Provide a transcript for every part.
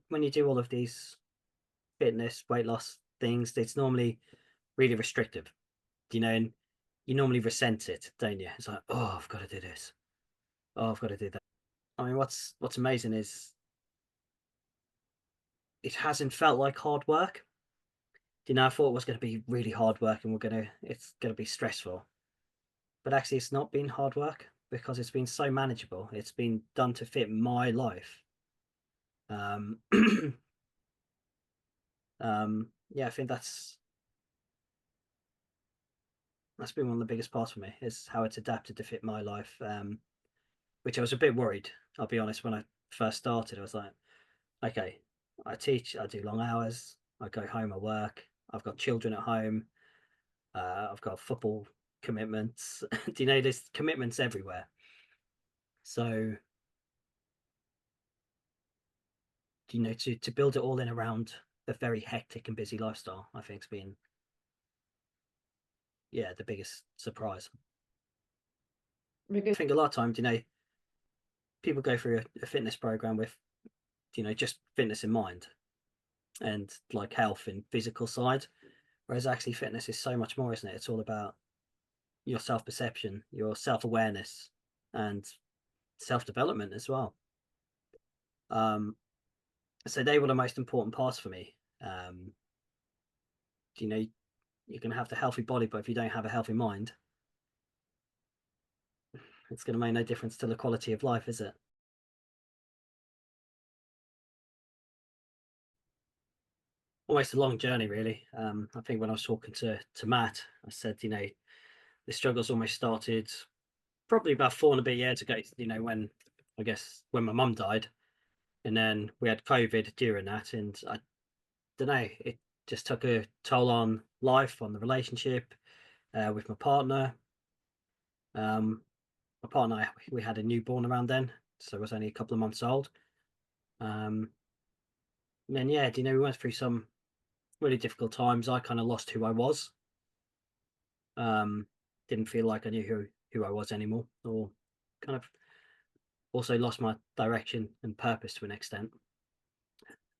when you do all of these fitness, weight loss things, it's normally really restrictive, and you normally resent it, don't you? It's like, oh, I've got to do this. Oh, I've got to do that. I mean, what's amazing is it hasn't felt like hard work. I thought it was going to be really hard work and it's going to be stressful. But actually, it's not been hard work because it's been so manageable. It's been done to fit my life. Um, yeah, I think that's been one of the biggest parts for me is how it's adapted to fit my life. Which I was a bit worried. I'll be honest. When I first started, I was like, okay, I teach, I do long hours, I go home, I work, I've got children at home, I've got football commitments. There's commitments everywhere. So, to build it all in around a very hectic and busy lifestyle, I think has been, yeah, the biggest surprise. I Because think a lot of times, people go through a fitness program with, just fitness in mind and like health and physical side. Whereas actually fitness is so much more, isn't it? It's all about your self perception, your self awareness, and self development as well. Um, so they were the most important parts for me. You know, you can have the healthy body, but if you don't have a healthy mind, it's going to make no difference to the quality of life, is it? Almost a long journey, really. I think when I was talking to Matt, I said, the struggles almost started probably about 4 and a bit years ago. When I guess when my mum died, and then we had COVID during that, and I don't know, it just took a toll on life, on the relationship with my partner. Um, my partner, we had a newborn around then, so I was only a couple of months old. Um, and then yeah, we went through some really difficult times. I kind of lost who I was. Um, didn't feel like I knew who I was anymore, or kind of also lost my direction and purpose to an extent.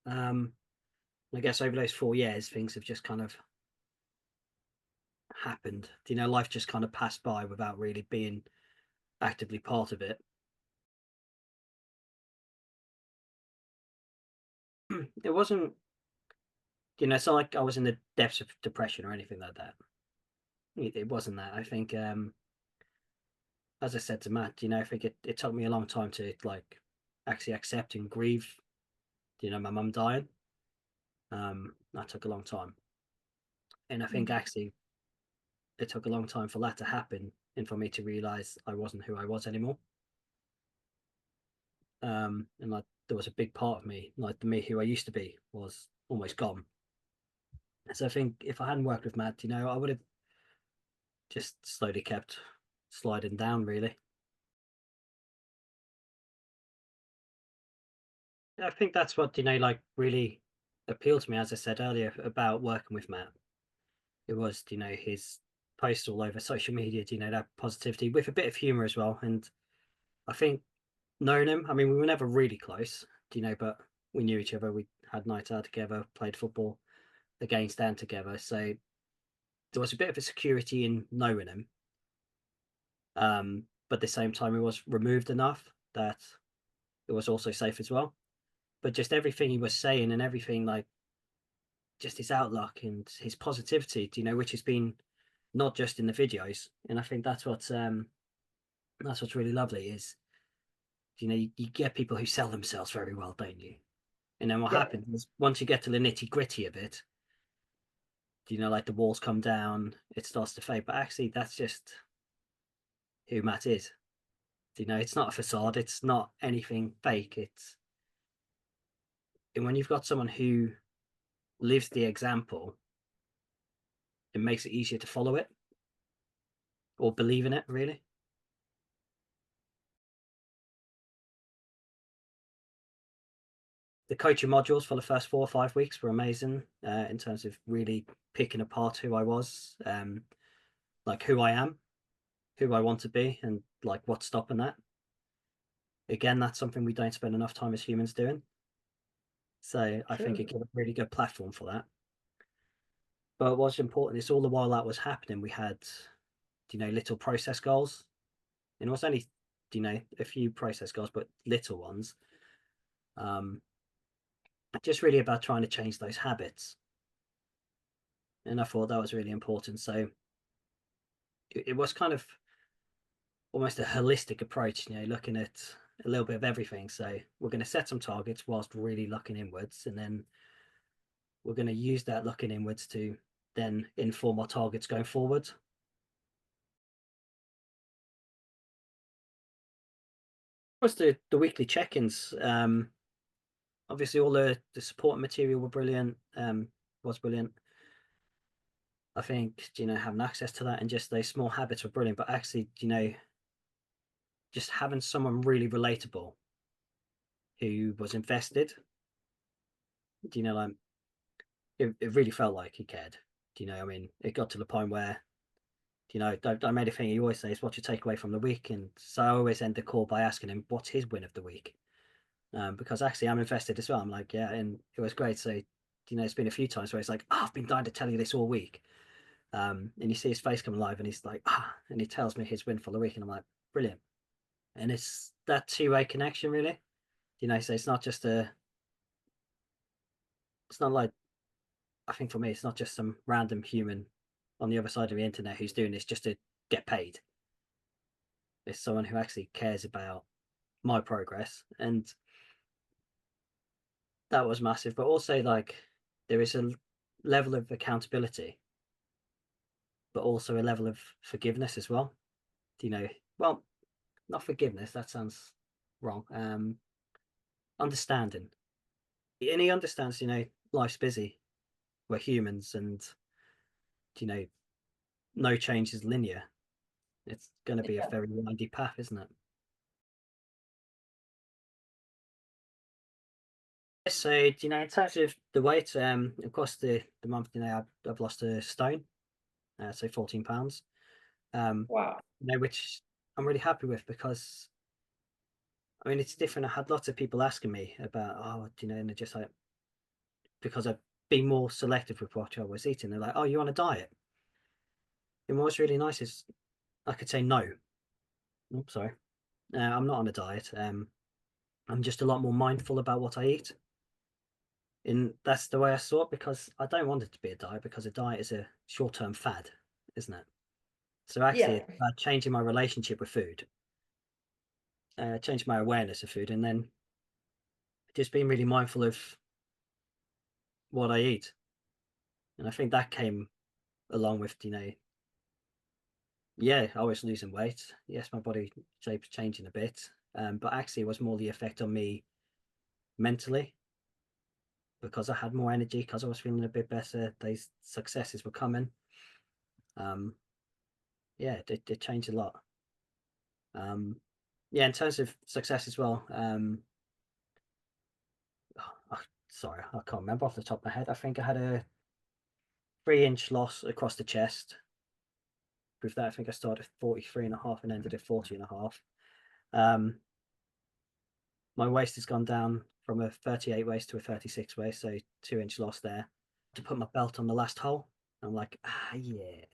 Um, I guess over those 4 years, things have just kind of happened. Life just kind of passed by without really being actively part of it. It wasn't, it's not like I was in the depths of depression or anything like that. It wasn't that. I think, as I said to Matt, I think it took me a long time to like actually accept and grieve, my mum dying. That took a long time. And I think actually it took a long time for that to happen and for me to realize I wasn't who I was anymore. And like there was a big part of me, like the me who I used to be, was almost gone. So I think if I hadn't worked with Matt, I would have just slowly kept sliding down, really. I think that's what, like really appealed to me, as I said earlier, about working with Matt. It was, his posts all over social media, that positivity with a bit of humor as well. And I think knowing him, I mean, we were never really close, but we knew each other. We had nights out together, played football, the game stand together. So there was a bit of a security in knowing him. But at the same time, it was removed enough that it was also safe as well. But just everything he was saying and everything, like just his outlook and his positivity, which has been not just in the videos. And I think that's what's really lovely is, you get people who sell themselves very well, don't you? And then what yeah, happens is once you get to the nitty gritty of it, like the walls come down, it starts to fade. But actually, that's just who Matt is. It's not a facade. It's not anything fake. And when you've got someone who lives the example, it makes it easier to follow it or believe in it. Really, the coaching modules for the first 4 or 5 weeks were amazing in terms of really picking apart who I was, like who I am, who I want to be, and like what's stopping that. Again, that's something we don't spend enough time as humans doing. So I think it True. gave a really good platform for that. But what's important is all the while that was happening, we had, little process goals. And it was only, a few process goals, but little ones. Um, just really about trying to change those habits. And I thought that was really important. So it was kind of almost a holistic approach, looking at a little bit of everything. So we're going to set some targets whilst really looking inwards, and then we're going to use that looking inwards to then inform our targets going forward. Was the weekly check-ins? Obviously, all the support material were brilliant. Was brilliant. I think having access to that and just those small habits were brilliant. But actually, just having someone really relatable who was invested, like it really felt like he cared. I mean, it got to the point where I made a thing he always says, "What's your takeaway from the week?" And so I always end the call by asking him, "What's his win of the week?" Because actually I'm invested as well. I'm like, yeah, and it was great. So it's been a few times where it's like, "Oh, I've been dying to tell you this all week," and you see his face come alive, and he's like, and he tells me his win for the week, and I'm like, brilliant. And it's that two-way connection, really. So it's not just it's not like, I think for me, it's not just some random human on the other side of the internet who's doing this just to get paid. It's someone who actually cares about my progress, and that was massive. But also, like, there is a level of accountability, but also a level of forgiveness as well. You know, well, not forgiveness. That sounds wrong. Understanding, and he understands. Life's busy. We're humans, and you know, no change is linear. It's going to be a Yeah. very windy path, isn't it? So, in terms of the weight, of course, the month, I've lost a stone, so 14 pounds. Um, Wow. which I'm really happy with because I mean it's different. I had lots of people asking me about, oh, and they're just like, because I've been more selective with what I was eating. They're like, oh, you're on a diet. And what's really nice is I could say no. Oh, sorry, I'm not on a diet. I'm just a lot more mindful about what I eat. And that's the way I saw it because I don't want it to be a diet because a diet is a short-term fad, isn't it? So actually, Yeah. it's about changing my relationship with food, changing my awareness of food, and then just being really mindful of what I eat. And I think that came along with, yeah, I was losing weight. Yes, my body shape's changing a bit. But actually, it was more the effect on me mentally because I had more energy, because I was feeling a bit better. These successes were coming. Um, yeah, it changed a lot. Um, yeah, in terms of success as well. Sorry, I can't remember off the top of my head. I think I had a 3-inch loss across the chest. With that, I think I started at 43 and a half and ended at 40 and a half. Um, my waist has gone down from a 38 waist to a 36 waist, so 2-inch loss there. To put my belt on the last hole, I'm like, yeah,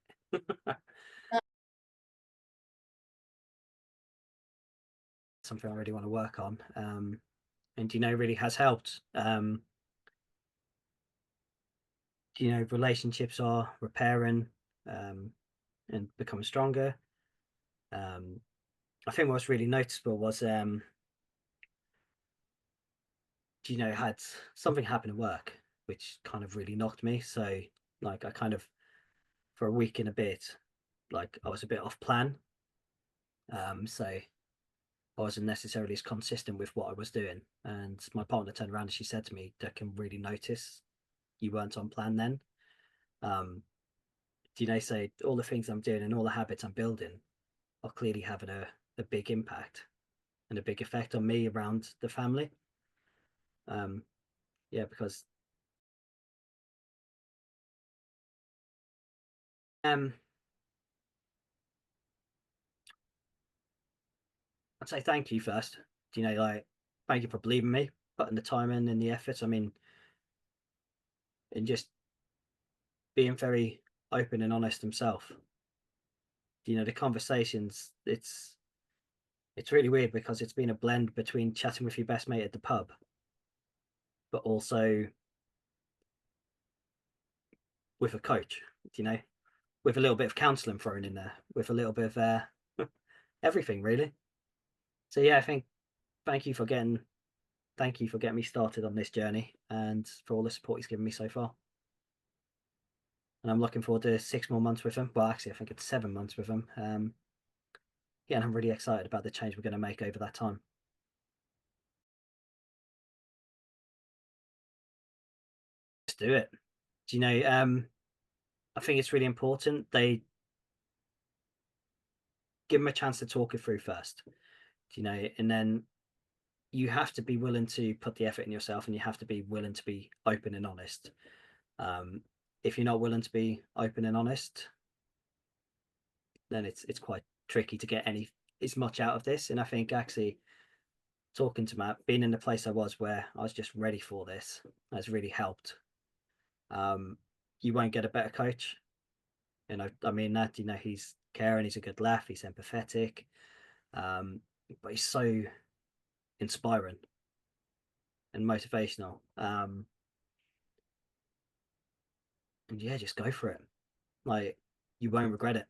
something I really want to work on. And really has helped. Relationships are repairing um, and becoming stronger. Um, I think what's really noticeable was, had something happen at work, which kind of really knocked me. So, like, I kind of, for a week and a bit, like, I was a bit off plan. So I wasn't necessarily as consistent with what I was doing. And my partner turned around and she said to me, I can really notice you weren't on plan then. Um, say all the things I'm doing and all the habits I'm building are clearly having a big impact and a big effect on me around the family. Um, yeah, because um, I'd say thank you first. Like, thank you for believing me. putting the time in and the effort. I mean, and just being very open and honest himself. The conversations, it's really weird because it's been a blend between chatting with your best mate at the pub, but also with a coach, you know, with a little bit of counseling thrown in there, with a little bit of everything really. So yeah, I think thank you for getting thank you for getting me started on this journey and for all the support he's given me so far. And I'm looking forward to 6 more months with him. Well, actually, I think it's 7 months with him. Yeah, and I'm really excited about the change we're going to make over that time. Just do it. Do you know? I think it's really important they give them a chance to talk it through first. And then you have to be willing to put the effort in yourself, and you have to be willing to be open and honest. Um, if you're not willing to be open and honest, then it's quite tricky to get any as much out of this. And I think actually talking to Matt, being in the place I was where I was just ready for this, has really helped. You won't get a better coach. I mean that. He's caring, he's a good laugh, he's empathetic, but he's so inspiring and motivational. And yeah, just go for it. Like, you won't regret it.